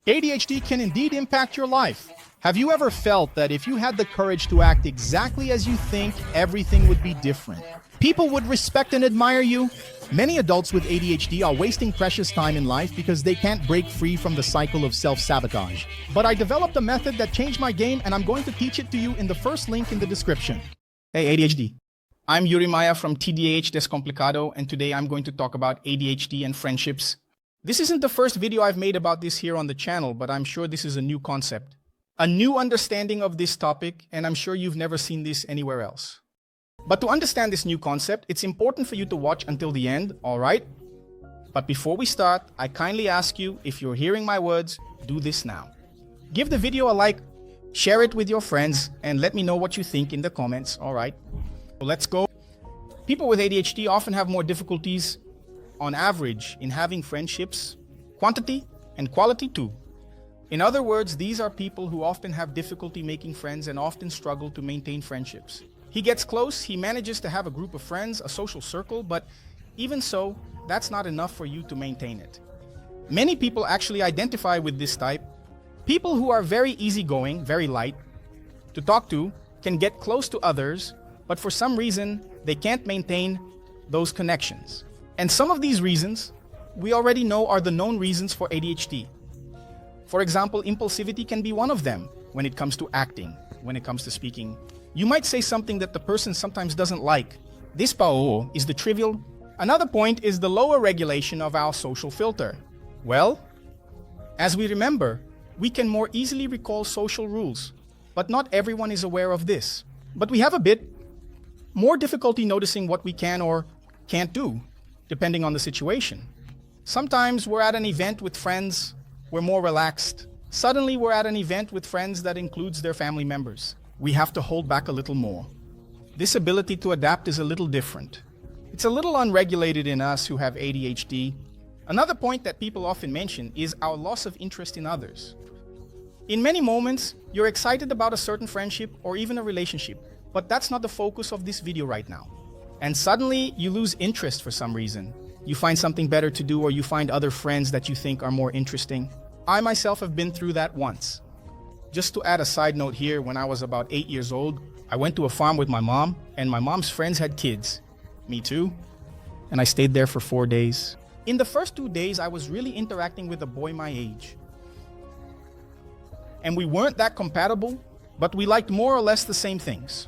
ADHD can indeed impact your life. Have you ever felt that if you had the courage to act exactly as you think, everything would be different? People would respect and admire you? Many adults with ADHD are wasting precious time in life because they can't break free from the cycle of self-sabotage. But I developed a method that changed my game, and I'm going to teach it to you in the first link in the description. Hey ADHD. I'm Yuri Maya from TDAH Descomplicado, and today I'm going to talk about ADHD and friendships. This isn't the first video I've made about this here on the channel, but I'm sure this is a new concept. A new understanding of this topic, and I'm sure you've never seen this anywhere else. But to understand this new concept, it's important for you to watch until the end, alright? But before we start, I kindly ask you, if you're hearing my words, do this now. Give the video a like, share it with your friends, and let me know what you think in the comments, alright? So let's go. People with ADHD often have more difficulties on average in having friendships, quantity and quality too. In other words, these are people who often have difficulty making friends and often struggle to maintain friendships. He gets close, he manages to have a group of friends, a social circle, but even so, that's not enough for you to maintain it. Many people actually identify with this type. People who are very easygoing, very light to talk to, can get close to others, but for some reason, they can't maintain those connections. And some of these reasons, we already know, are the known reasons for ADHD. For example, impulsivity can be one of them when it comes to acting, when it comes to speaking. You might say something that the person sometimes doesn't like. This pao is the trivial. Another point is the lower regulation of our social filter. Well, as we remember, we can more easily recall social rules, but not everyone is aware of this. But we have a bit more difficulty noticing what we can or can't do, depending on the situation. Sometimes we're at an event with friends, we're more relaxed. Suddenly we're at an event with friends that includes their family members. We have to hold back a little more. This ability to adapt is a little different. It's a little unregulated in us who have ADHD. Another point that people often mention is our loss of interest in others. In many moments, you're excited about a certain friendship or even a relationship, but that's not the focus of this video right now. And suddenly, you lose interest for some reason. You find something better to do, or you find other friends that you think are more interesting. I myself have been through that once. Just to add a side note here, when I was about 8 years old, I went to a farm with my mom, and my mom's friends had kids. Me too. And I stayed there for 4 days. In the first 2 days, I was really interacting with a boy my age. And we weren't that compatible, but we liked more or less the same things.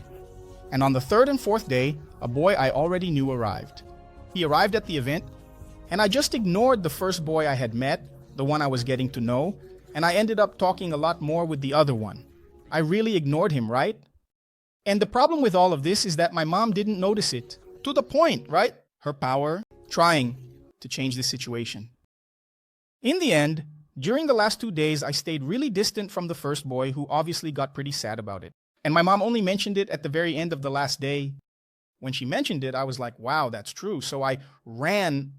And on the third and fourth day, a boy I already knew arrived. He arrived at the event, and I just ignored the first boy I had met, the one I was getting to know, and I ended up talking a lot more with the other one. I really ignored him, right? And the problem with all of this is that my mom didn't notice it. To the point, right? Her power, trying to change the situation. In the end, during the last 2 days, I stayed really distant from the first boy, who obviously got pretty sad about it. And my mom only mentioned it at the very end of the last day. When she mentioned it, I was like, wow, that's true. So I ran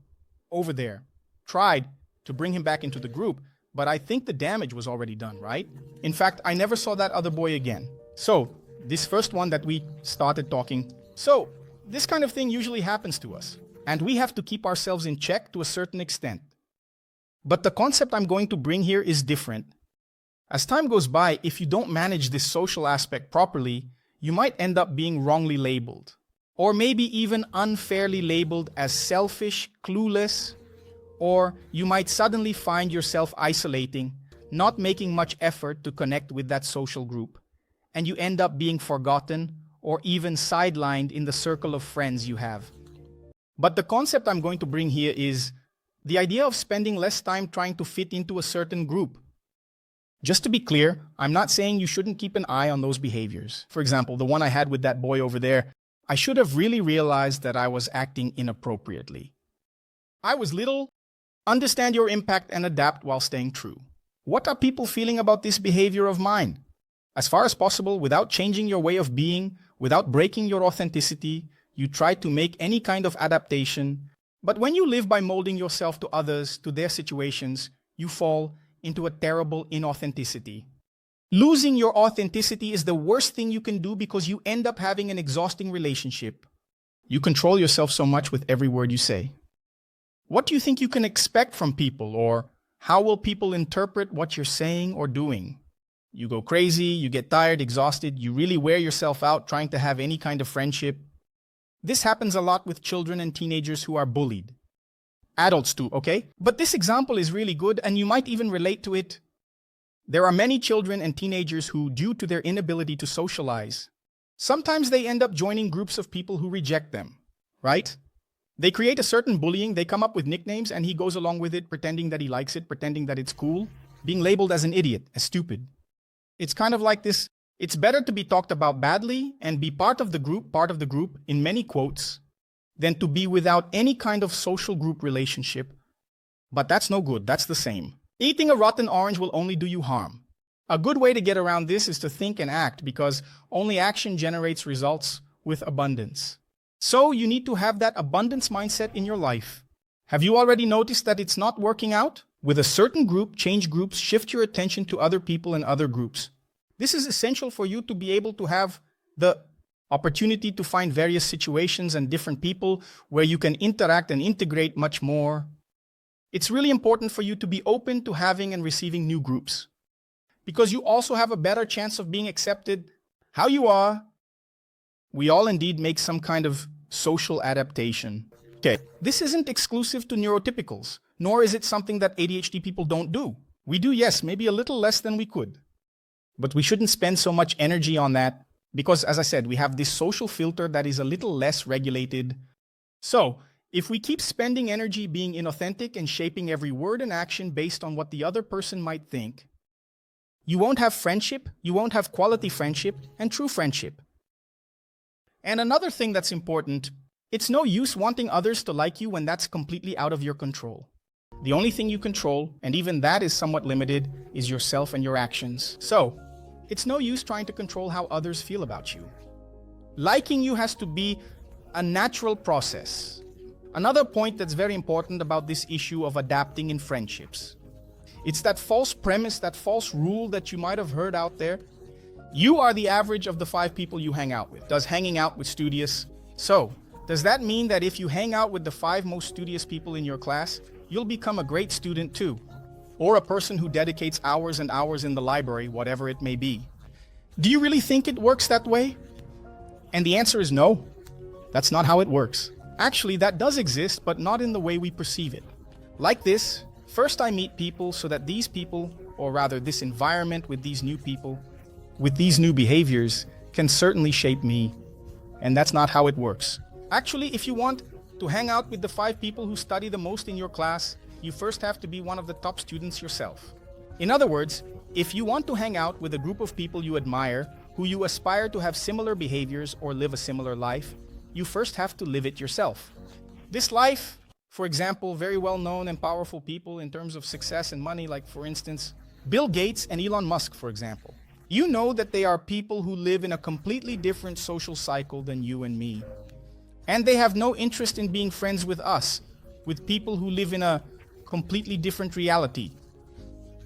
over there, tried to bring him back into the group, but I think the damage was already done, right? In fact, I never saw that other boy again. So, this first one that we started talking. So, this kind of thing usually happens to us, and we have to keep ourselves in check to a certain extent. But the concept I'm going to bring here is different. As time goes by, if you don't manage this social aspect properly, you might end up being wrongly labeled, or maybe even unfairly labeled as selfish, clueless, or you might suddenly find yourself isolating, not making much effort to connect with that social group, and you end up being forgotten or even sidelined in the circle of friends you have. But the concept I'm going to bring here is the idea of spending less time trying to fit into a certain group. Just to be clear, I'm not saying you shouldn't keep an eye on those behaviors. For example, the one I had with that boy over there, I should have really realized that I was acting inappropriately. I was little. Understand your impact and adapt while staying true. What are people feeling about this behavior of mine? As far as possible, without changing your way of being, without breaking your authenticity, you try to make any kind of adaptation. But when you live by molding yourself to others, to their situations, you fall into a terrible inauthenticity. Losing your authenticity is the worst thing you can do because you end up having an exhausting relationship. You control yourself so much with every word you say. What do you think you can expect from people, or How will people interpret what you're saying or doing? You go crazy, you get tired, exhausted, you really wear yourself out trying to have any kind of friendship. This happens a lot with children and teenagers who are bullied. Adults too, okay? But this example is really good and you might even relate to it. There are many children and teenagers who, due to their inability to socialize, sometimes they end up joining groups of people who reject them, right? They create a certain bullying, they come up with nicknames, and he goes along with it, pretending that he likes it, pretending that it's cool, being labeled as an idiot, as stupid. It's kind of like this, it's better to be talked about badly and be part of the group, in many quotes, than to be without any kind of social group relationship. But that's no good, that's the same. Eating a rotten orange will only do you harm. A good way to get around this is to think and act, because only action generates results with abundance. So you need to have that abundance mindset in your life. Have you already noticed that it's not working out? With a certain group, change groups, shift your attention to other people and other groups. This is essential for you to be able to have the opportunity to find various situations and different people where you can interact and integrate much more. It's really important for you to be open to having and receiving new groups, because you also have a better chance of being accepted how you are. We all indeed make some kind of social adaptation. Okay, this isn't exclusive to neurotypicals, nor is it something that ADHD people don't do. We do, yes, maybe a little less than we could. But we shouldn't spend so much energy on that because, as I said, we have this social filter that is a little less regulated. So, if we keep spending energy being inauthentic and shaping every word and action based on what the other person might think, you won't have friendship, you won't have quality friendship and true friendship. And another thing that's important, it's no use wanting others to like you when that's completely out of your control. The only thing you control, and even that is somewhat limited, is yourself and your actions. So, it's no use trying to control how others feel about you. Liking you has to be a natural process. Another point that's very important about this issue of adapting in friendships. It's that false premise, that false rule that you might have heard out there. You are the average of the 5 people you hang out with. Does hanging out with studious? So, does that mean that if you hang out with the 5 most studious people in your class, you'll become a great student too? Or a person who dedicates hours and hours in the library, whatever it may be? Do you really think it works that way? And the answer is no. That's not how it works. Actually, that does exist, but not in the way we perceive it. Like this, first I meet people so that these people, or rather this environment with these new people, with these new behaviors, can certainly shape me. And that's not how it works. Actually, if you want to hang out with the 5 people who study the most in your class, you first have to be one of the top students yourself. In other words, if you want to hang out with a group of people you admire, who you aspire to have similar behaviors or live a similar life, you first have to live it yourself. This life, for example, very well-known and powerful people in terms of success and money, like for instance, Bill Gates and Elon Musk, for example. You know that they are people who live in a completely different social cycle than you and me. And they have no interest in being friends with us, with people who live in a completely different reality.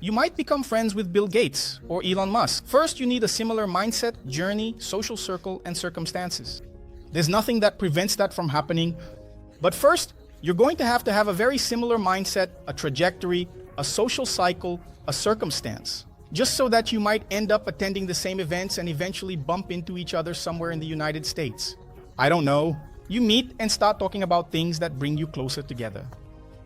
You might become friends with Bill Gates or Elon Musk. First, you need a similar mindset, journey, social circle, and circumstances. There's nothing that prevents that from happening. But first, you're going to have a very similar mindset, a trajectory, a social cycle, a circumstance, just so that you might end up attending the same events and eventually bump into each other somewhere in the United States. I don't know. You meet and start talking about things that bring you closer together.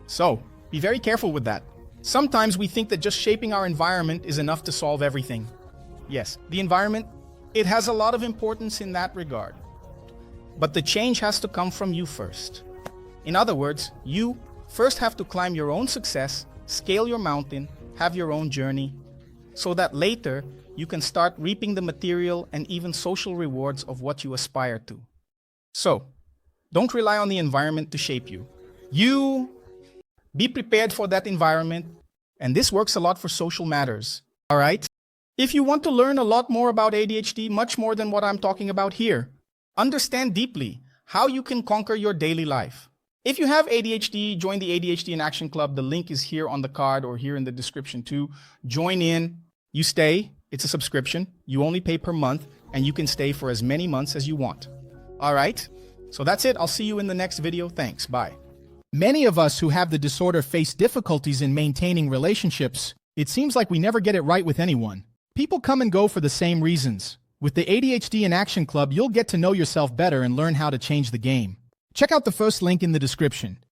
So, be very careful with that. Sometimes we think that just shaping our environment is enough to solve everything. Yes, the environment, it has a lot of importance in that regard. But the change has to come from you first. In other words, you first have to climb your own success, scale your mountain, have your own journey, so that later you can start reaping the material and even social rewards of what you aspire to. So, don't rely on the environment to shape you. You be prepared for that environment, and this works a lot for social matters, all right? If you want to learn a lot more about ADHD, much more than what I'm talking about here, understand deeply how you can conquer your daily life. If you have ADHD, join the ADHD in Action Club. The link is here on the card or here in the description too. Join in, you stay, it's a subscription, you only pay per month, and you can stay for as many months as you want. All right? So that's it. I'll see you in the next video. Thanks. Bye. Many of us who have the disorder face difficulties in maintaining relationships. It seems like we never get it right with anyone. People come and go for the same reasons. With the ADHD in Action Club, you'll get to know yourself better and learn how to change the game. Check out the first link in the description.